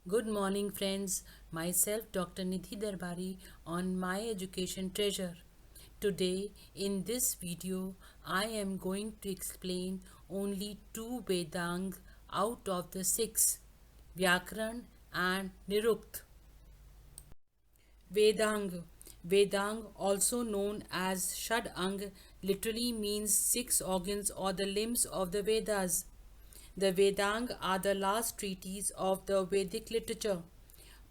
Good morning, friends. Myself, Dr. Nidhi Darbari, on My Education Treasure. Today, in this video, I am going to explain only two Vedang out of the six, Vyakaran and Nirukt. Vedang. Vedang, also known as Shadang, literally means six organs or the limbs of the Vedas. The Vedang are the last treatise of the Vedic literature.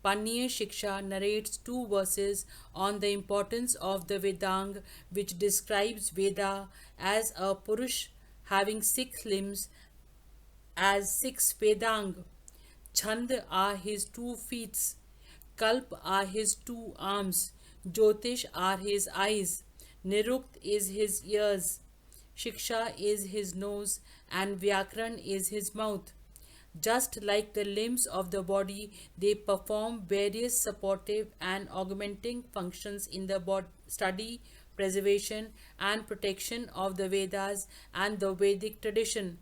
Paniya Shiksha narrates two verses on the importance of the Vedang, which describes Veda as a Purush having six limbs as six Vedang. Chand are his 2 feet, Kalp are his 2 arms, Jyotish are his eyes, Nirukt is his ears, Shiksha is his nose, and Vyakran is his mouth. Just like the limbs of the body, they perform various supportive and augmenting functions in the study, preservation, and protection of the Vedas and the Vedic tradition.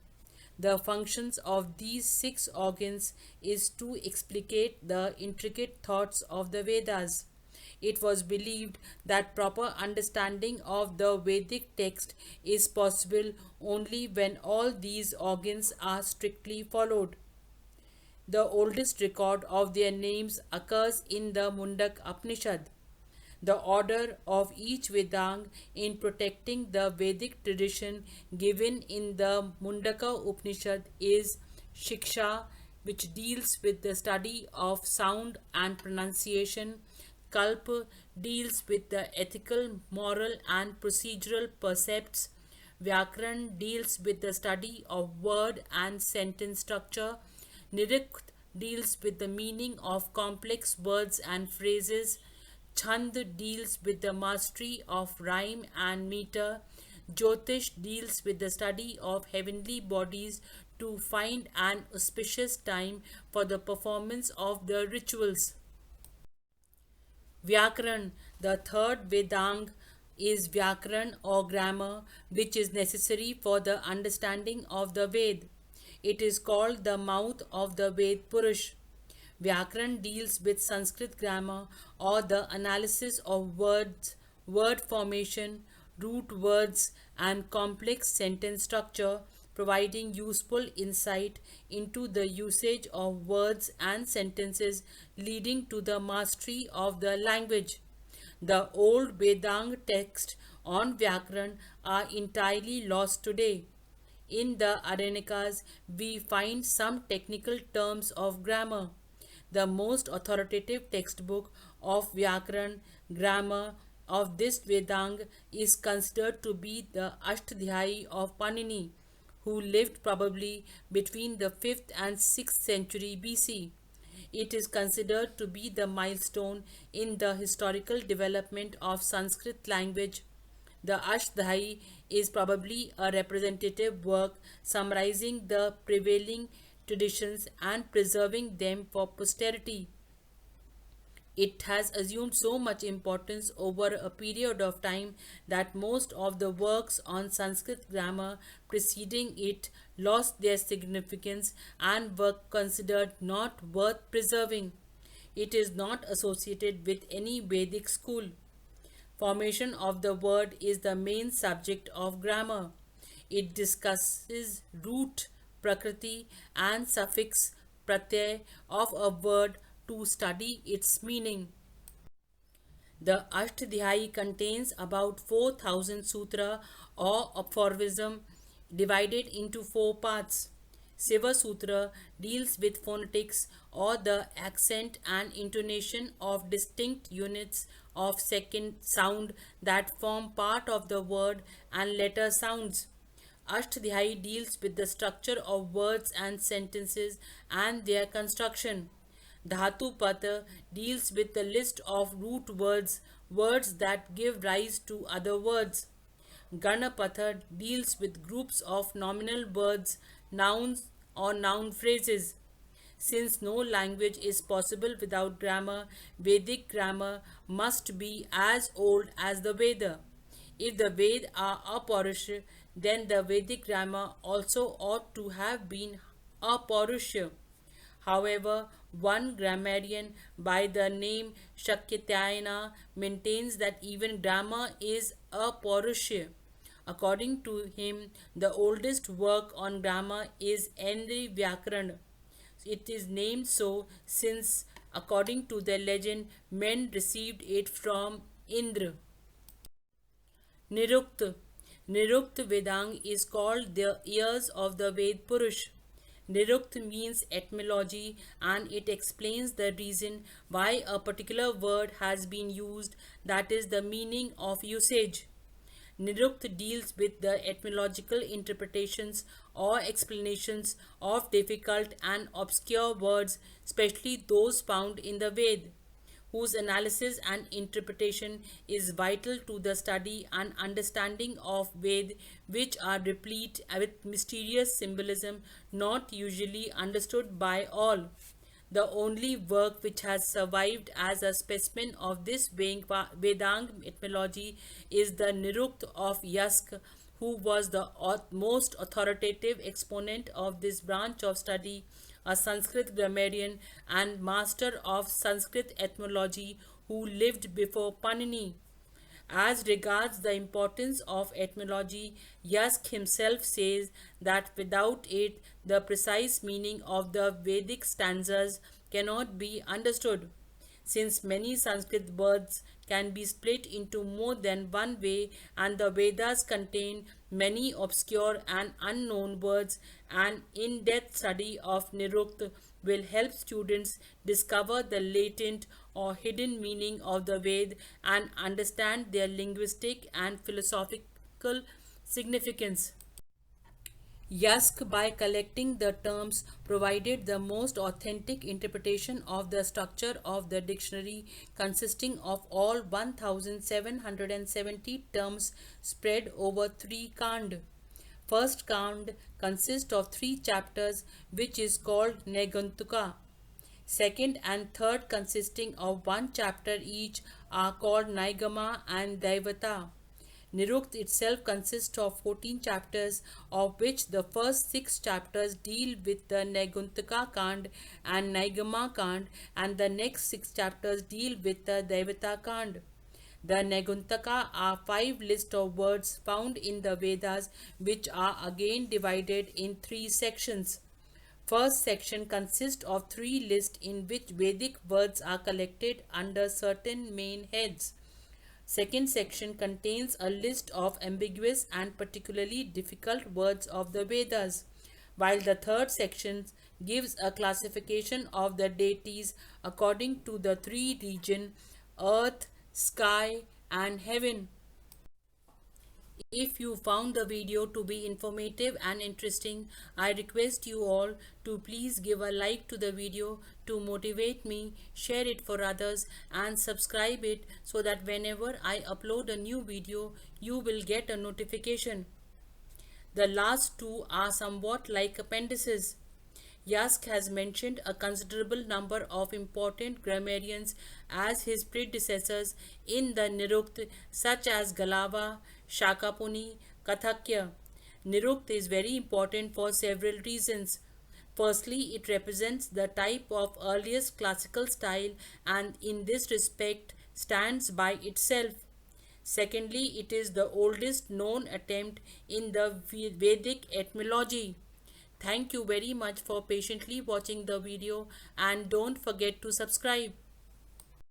The functions of these six organs is to explicate the intricate thoughts of the Vedas. It was believed that proper understanding of the Vedic text is possible only when all these organs are strictly followed. The oldest record of their names occurs in the Mundak Upanishad. The order of each Vedang in protecting the Vedic tradition given in the Mundaka Upanishad is Shiksha, which deals with the study of sound and pronunciation. Kalpa deals with the ethical, moral, and procedural precepts. Vyakaran deals with the study of word and sentence structure. Nirikt deals with the meaning of complex words and phrases. Chand deals with the mastery of rhyme and meter. Jyotish deals with the study of heavenly bodies to find an auspicious time for the performance of the rituals. Vyakaran, the third Vedang, is Vyakaran or grammar, which is necessary for the understanding of the Ved. It is called the mouth of the Ved Purush. Vyakaran deals with Sanskrit grammar or the analysis of words, word formation, root words, and complex sentence structure, providing useful insight into the usage of words and sentences, leading to the mastery of the language. The old Vedang texts on Vyakaran are entirely lost today. In the Aranikas, we find some technical terms of grammar. The most authoritative textbook of Vyakaran grammar of this Vedang is considered to be the Ashtadhyayi of Panini, who lived probably between the 5th and 6th century BC. It is considered to be the milestone in the historical development of Sanskrit language. The Ashtadhyayi is probably a representative work summarizing the prevailing traditions and preserving them for posterity. It has assumed so much importance over a period of time that most of the works on Sanskrit grammar preceding it lost their significance and were considered not worth preserving. It is not associated with any Vedic school. Formation of the word is the main subject of grammar. It discusses root, prakriti, and suffix pratyay of a word to study its meaning. The Ashtadhyayi contains about 4,000 sutra or aphorism divided into four parts. Siva Sutra deals with phonetics or the accent and intonation of distinct units of second sound that form part of the word and letter sounds. Ashtadhyayi deals with the structure of words and sentences and their construction. Dhatu Pata deals with the list of root words, words that give rise to other words. Ganapatha deals with groups of nominal words, nouns, or noun phrases. Since no language is possible without grammar, Vedic grammar must be as old as the Veda. If the Ved are Aparush, then the Vedic grammar also ought to have been Aparush. However, One grammarian by the name Shakyatayana maintains that even grammar is a Paurusha. According to him, the oldest work on grammar is Henry Vyakaran. It is named so since, according to the legend, men received it from Indra. Nirukta. Nirukta Vedang is called the ears of the Ved Purush. Nirukta means etymology and it explains the reason why a particular word has been used, that is, the meaning of usage. Nirukta deals with the etymological interpretations or explanations of difficult and obscure words, especially those found in the Ved, whose analysis and interpretation is vital to the study and understanding of Ved, which are replete with mysterious symbolism not usually understood by all. The only work which has survived as a specimen of this Vedang etymology is the Nirukt of Yask, who was the most authoritative exponent of this branch of study, a Sanskrit grammarian and master of Sanskrit etymology who lived before Panini. As regards the importance of etymology, Yask himself says that without it, the precise meaning of the Vedic stanzas cannot be understood. Since many Sanskrit words can be split into more than one way and the Vedas contain many obscure and unknown words, an in-depth study of Nirukt will help students discover the latent or hidden meaning of the Ved and understand their linguistic and philosophical significance. Yask, by collecting the terms, provided the most authentic interpretation of the structure of the dictionary, consisting of all 1770 terms spread over three kand. First kand consists of three chapters, which is called Negantuka. Second and third, consisting of one chapter each, are called Naigama and Daivata. Nirukt itself consists of 14 chapters, of which the first 6 chapters deal with the Naiguntaka Kand and Naigama Kand, and the next 6 chapters deal with the Daivata Kand. The Naiguntaka are 5 lists of words found in the Vedas, which are again divided in 3 sections. First section consists of 3 lists in which Vedic words are collected under certain main heads. Second section contains a list of ambiguous and particularly difficult words of the Vedas, while the third section gives a classification of the deities according to the three regions: earth, sky, and heaven. If you found the video to be informative and interesting, I request you all to please give a like to the video to motivate me, share it for others, and subscribe it so that whenever I upload a new video, you will get a notification. The last two are somewhat like appendices. Yask has mentioned a considerable number of important grammarians as his predecessors in the Nirukt, such as Galava, Shakapuni, Kathakya. Nirukt is very important for several reasons. Firstly, it represents the type of earliest classical style and in this respect stands by itself. Secondly, it is the oldest known attempt in the Vedic etymology. Thank you very much for patiently watching the video and don't forget to subscribe.